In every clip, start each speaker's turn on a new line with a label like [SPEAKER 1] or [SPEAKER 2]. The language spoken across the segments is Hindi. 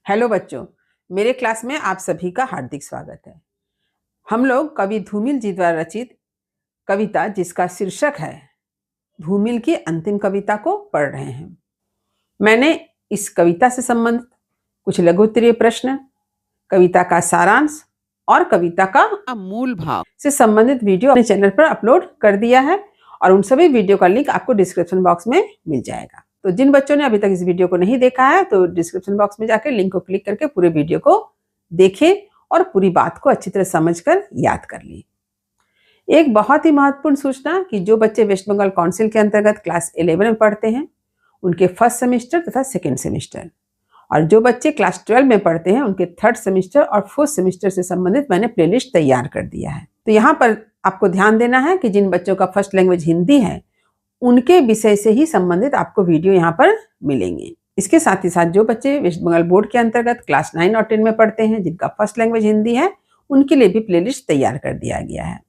[SPEAKER 1] हेलो बच्चों, मेरे क्लास में आप सभी का हार्दिक स्वागत है। हम लोग कवि धूमिल जी द्वारा रचित कविता जिसका शीर्षक है धूमिल की अंतिम कविता को पढ़ रहे हैं। मैंने इस कविता से संबंधित कुछ लघु उत्तरीय प्रश्न, कविता का सारांश और कविता का मूल भाव से संबंधित वीडियो अपने चैनल पर अपलोड कर दिया है और उन सभी वीडियो का लिंक आपको डिस्क्रिप्शन बॉक्स में मिल जाएगा। तो जिन बच्चों ने अभी तक इस वीडियो को नहीं देखा है तो डिस्क्रिप्शन बॉक्स में जाकर लिंक को क्लिक करके पूरे वीडियो को देखें और पूरी बात को अच्छी तरह समझकर याद कर ली। एक बहुत ही महत्वपूर्ण सूचना कि जो बच्चे वेस्ट बंगाल काउंसिल के अंतर्गत क्लास 11 में पढ़ते हैं उनके फर्स्ट सेमेस्टर तथा सेकेंड सेमेस्टर, और जो बच्चे क्लास 12 में पढ़ते हैं उनके थर्ड सेमेस्टर और फोर्थ सेमेस्टर से संबंधित मैंने प्लेलिस्ट तैयार कर दिया है। तो यहाँ पर आपको ध्यान देना है कि जिन बच्चों का फर्स्ट लैंग्वेज हिंदी है उनके विषय से ही संबंधित आपको वीडियो यहाँ पर मिलेंगे। इसके साथ ही साथ जो बच्चे वेस्ट बंगाल बोर्ड के अंतर्गत क्लास 9 और 10 में पढ़ते हैं जिनका फर्स्ट लैंग्वेज हिंदी है उनके लिए भी प्लेलिस्ट तैयार कर दिया गया है।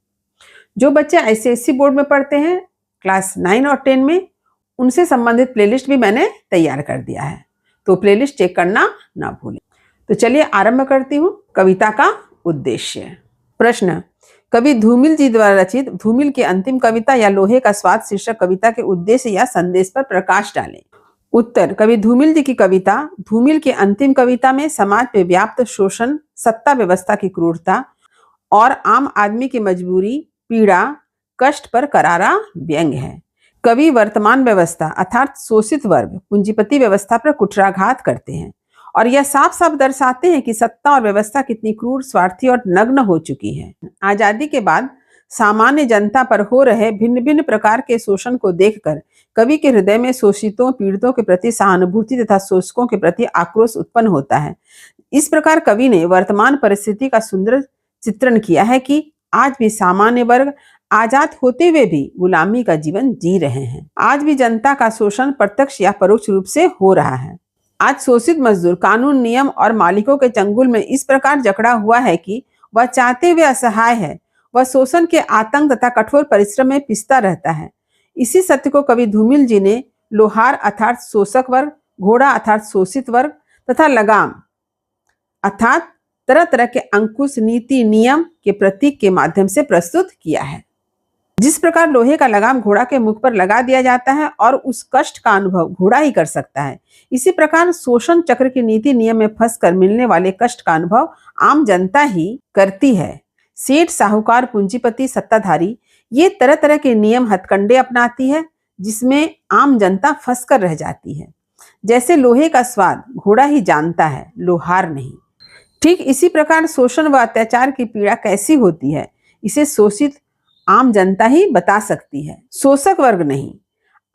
[SPEAKER 1] जो बच्चे ICSE बोर्ड में पढ़ते हैं क्लास 9 और 10 में उनसे संबंधित प्लेलिस्ट भी मैंने तैयार कर दिया है, तो प्लेलिस्ट चेक करना ना भूलें। तो चलिए आरंभ करती हूँ कविता का उद्देश्य। प्रश्न, कवि धूमिल जी द्वारा रचित धूमिल की अंतिम कविता या लोहे का स्वाद शीर्षक कविता के उद्देश्य या संदेश पर प्रकाश डालें। उत्तर, कवि धूमिल जी की कविता धूमिल की अंतिम कविता में समाज पे व्याप्त शोषण, सत्ता व्यवस्था की क्रूरता और आम आदमी की मजबूरी, पीड़ा, कष्ट पर करारा व्यंग्य है। कवि वर्तमान व्यवस्था अर्थात शोषित वर्ग पूंजीपति व्यवस्था पर कुठाराघात करते हैं और यह साफ साफ दर्शाते हैं कि सत्ता और व्यवस्था कितनी क्रूर, स्वार्थी और नग्न हो चुकी है। आजादी के बाद सामान्य जनता पर हो रहे भिन्न भिन्न प्रकार के शोषण को देखकर कवि के हृदय में शोषितों, पीड़ितों के प्रति सहानुभूति तथा शोषकों के प्रति आक्रोश उत्पन्न होता है। इस प्रकार कवि ने वर्तमान परिस्थिति का सुंदर चित्रण किया है कि आज भी सामान्य वर्ग आजाद होते हुए भी गुलामी का जीवन जी रहे हैं। आज भी जनता का शोषण प्रत्यक्ष या परोक्ष रूप से हो रहा है। आज शोषित मजदूर कानून, नियम और मालिकों के चंगुल में इस प्रकार जकड़ा हुआ है कि वह चाहते हुए असहाय है। वह शोषण के आतंक तथा कठोर परिश्रम में पिसता रहता है। इसी सत्य को कवि धूमिल जी ने लोहार अर्थात शोषक वर्ग, घोड़ा अर्थात शोषित वर्ग तथा लगाम अर्थात तरह तरह के अंकुश, नीति, नियम के प्रतीक के माध्यम से प्रस्तुत किया है। जिस प्रकार लोहे का लगाम घोड़ा के मुख पर लगा दिया जाता है और उस कष्ट का अनुभव घोड़ा ही कर सकता है, इसी प्रकार शोषण चक्र की नीति नियम में फंसकर मिलने वाले कष्ट का अनुभव आम जनता ही करती है। सेठ, साहूकार, पूंजीपति, सत्ताधारी ये तरह तरह के नियम हथकंडे अपनाती है जिसमें आम जनता फंसकर रह जाती है। जैसे लोहे का स्वाद घोड़ा ही जानता है, लोहार नहीं। ठीक इसी प्रकार शोषण व अत्याचार की पीड़ा कैसी होती है इसे शोषित आम जनता ही बता सकती है, शोषक वर्ग नहीं।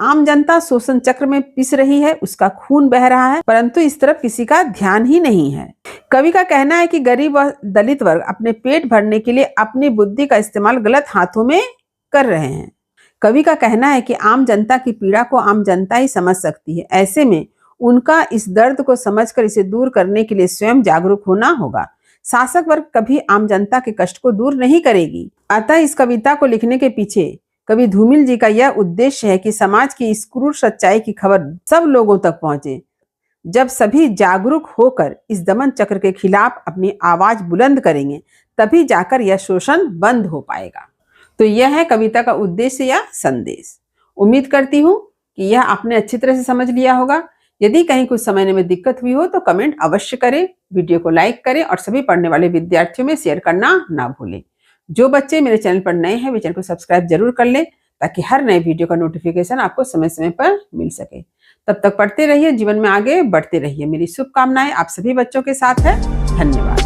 [SPEAKER 1] आम जनता शोषण चक्र में पिस रही है, उसका खून बह रहा है, परंतु इस तरफ किसी का ध्यान ही नहीं है। कवि का कहना है कि गरीब व दलित वर्ग अपने पेट भरने के लिए अपनी बुद्धि का इस्तेमाल गलत हाथों में कर रहे हैं। कवि का कहना है कि आम जनता की पीड़ा को आम जनता ही समझ सकती है। ऐसे में उनका इस दर्द को समझकर इसे दूर करने के लिए स्वयं जागरूक होना होगा। शासक वर्ग कभी आम जनता के कष्ट को दूर नहीं करेगी। अतः इस कविता को लिखने के पीछे कवि धूमिल जी का यह उद्देश्य है कि समाज की इस क्रूर सच्चाई की खबर सब लोगों तक पहुंचे। जब सभी जागरूक होकर इस दमन चक्र के खिलाफ अपनी आवाज बुलंद करेंगे तभी जाकर यह शोषण बंद हो पाएगा। तो यह है कविता का उद्देश्य या संदेश। उम्मीद करती हूँ कि यह आपने अच्छी तरह से समझ लिया होगा। यदि कहीं कुछ समझने में दिक्कत हुई हो तो कमेंट अवश्य करें, वीडियो को लाइक करें और सभी पढ़ने वाले विद्यार्थियों में शेयर करना ना भूलें। जो बच्चे मेरे चैनल पर नए हैं वे चैनल को सब्सक्राइब जरूर कर लें ताकि हर नए वीडियो का नोटिफिकेशन आपको समय समय पर मिल सके। तब तक पढ़ते रहिए, जीवन में आगे बढ़ते रहिए। मेरी शुभकामनाएं आप सभी बच्चों के साथ है। धन्यवाद।